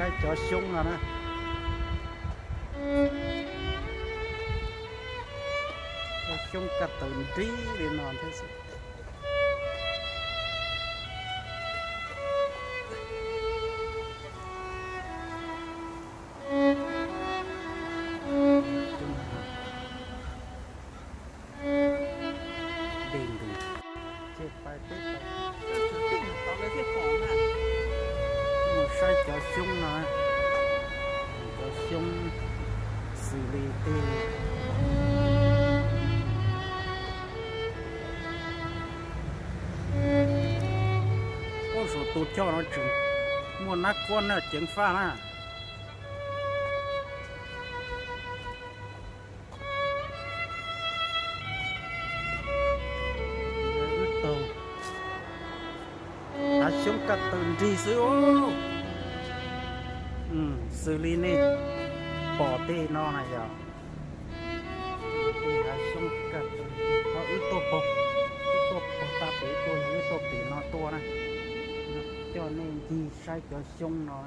sai cho sung rồi nè cho sung cả từng trí để nón thế sự sai cho sung rồi cho sung xử lý tê có số tụt cho nó chừng mua nát con nó chừng pha na tàu đã xuống cả từng đi xíu xử lý này bỏ tê nó này giờ thì là xong cả nó ướt tô ta bị tôi ướt tô bị nó to này cho nên gì sai cho xong nó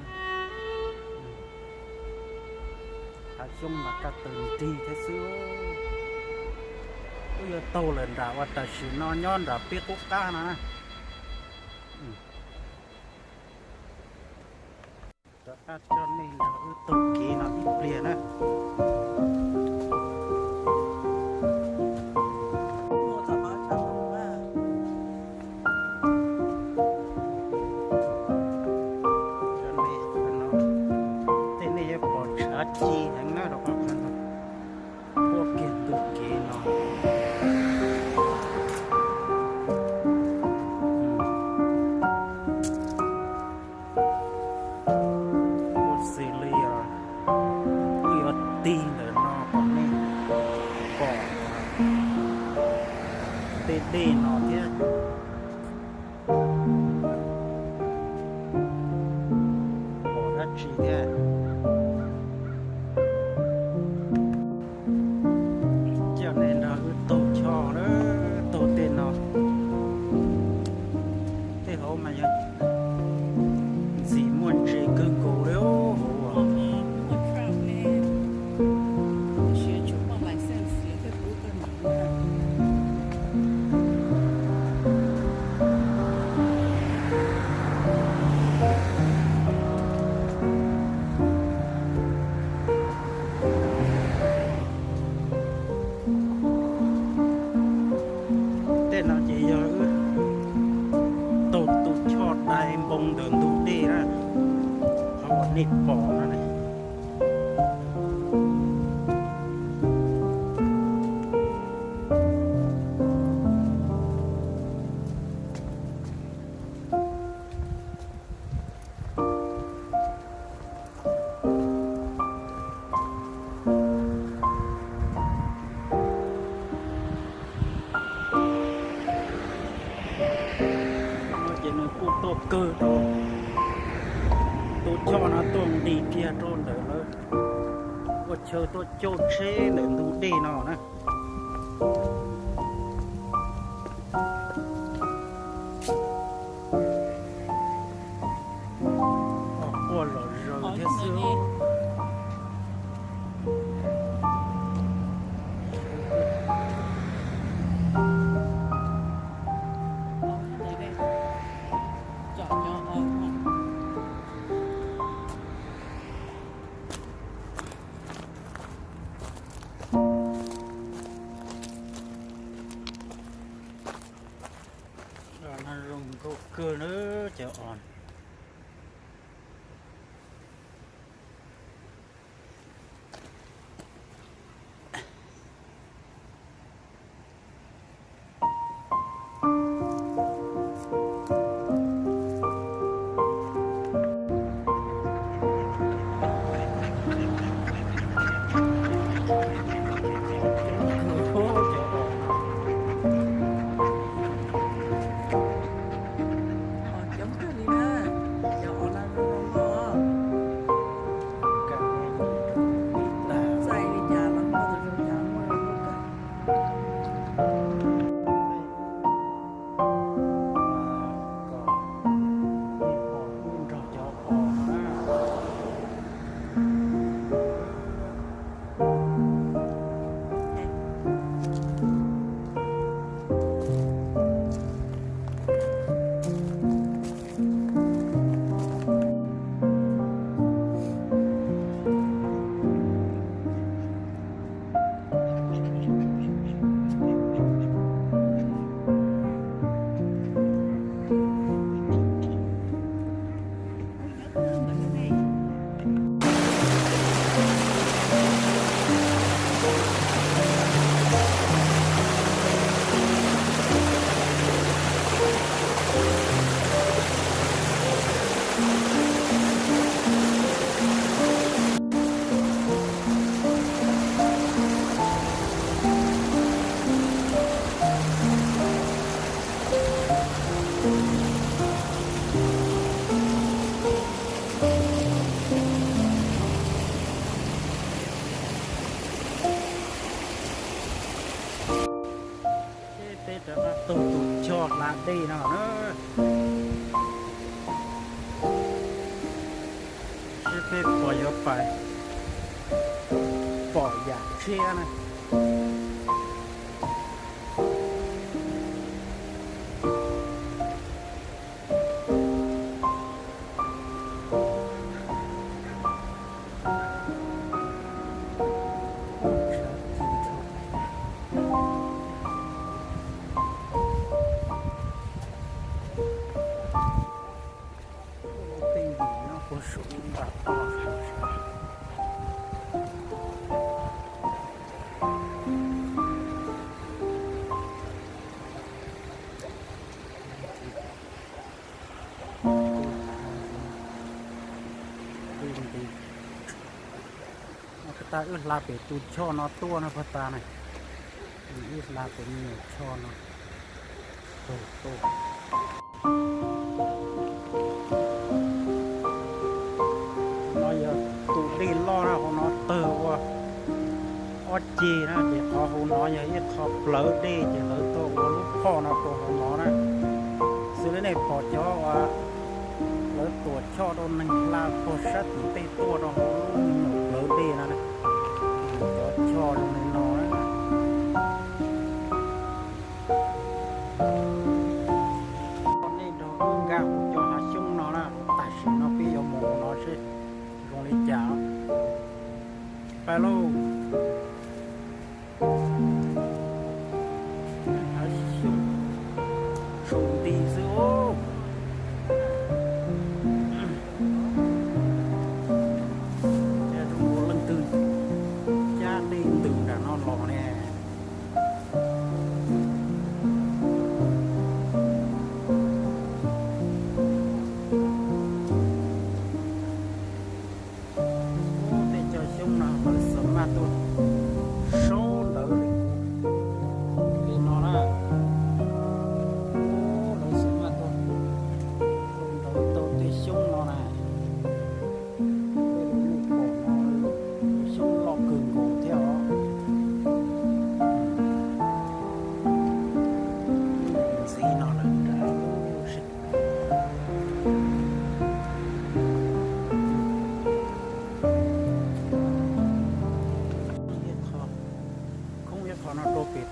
là xong mà cả từng đi thế xưa bây giờ tàu lên đã và ta xử nó nhon đã biết quốc ca nè cho nên là tổ kỳ nó bị liền á thế này bỏ chả chi thằng nó đâu có bộ kiện tổ kỳ nó tin là nó còn nên bỏ tê nó thế bỏ ra chỉ thế cho nên là tổ cho đó tổ tên nó thế hổ mà gì muốn chỉ cứ cố đâu nó chỉ giờ tụt chọt đây bông đường tụt đi ra họ nịt bỏ ra này tô cơ đó tôi cho nó tuồng đi kia trôn để nó tôi chờ tôi chôn chế để tôi đi nó nè ôi là rồi thế xưa nó rung cơ nữa chờ on đi nào nữa sẽ phải bỏ vô phải bỏ giả xe này có số bà to ta ướt la để tụt cho nó tua nó phát ta này ướt la để nhiều cho nó tô nó giờ tụt đi lo ra của nó từ qua ót chi nó chỉ có hồ nó giờ ít khó lỡ đi chỉ lỡ tô của lúc kho nó tô của nó đó xưa này bỏ cho lỡ tuột cho đâu mình la tô sát thì tê tua đó lỡ đi nó này cho luôn này nó con này đồ gạo cho nó chung nó là tại sao nó bây giờ mù nó sẽ còn đi chảo phải luôn nó chung chung đi giữa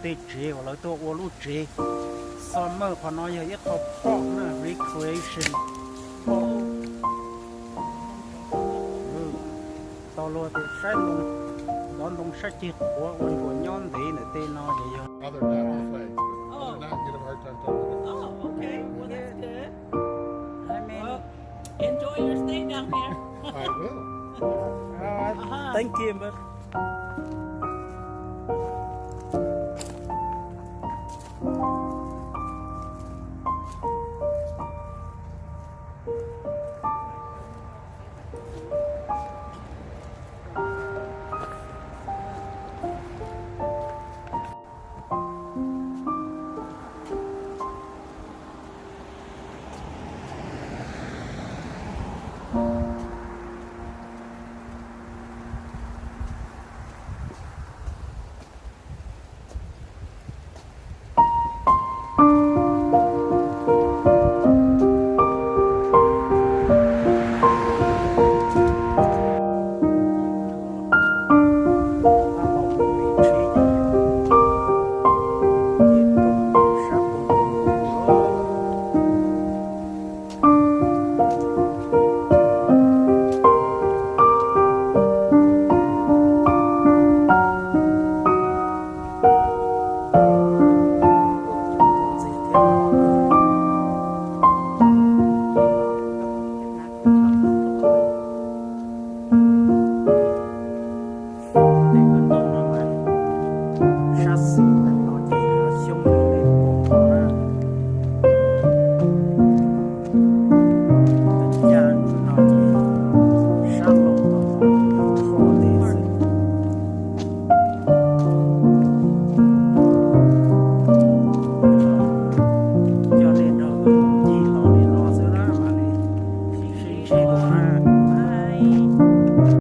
tê chế và lấy tôi uống lúa chế summer và nó giờ ít học pop nữa recreation tao lo thì sai luôn đón luôn sai chết của nhon thì nữa tên nó vậy thôi. Other than that, all flags. Other than that, you get a hard time talking. Oh, okay. Well, that's good. I mean, Well, enjoy your stay down here. I will. thank you but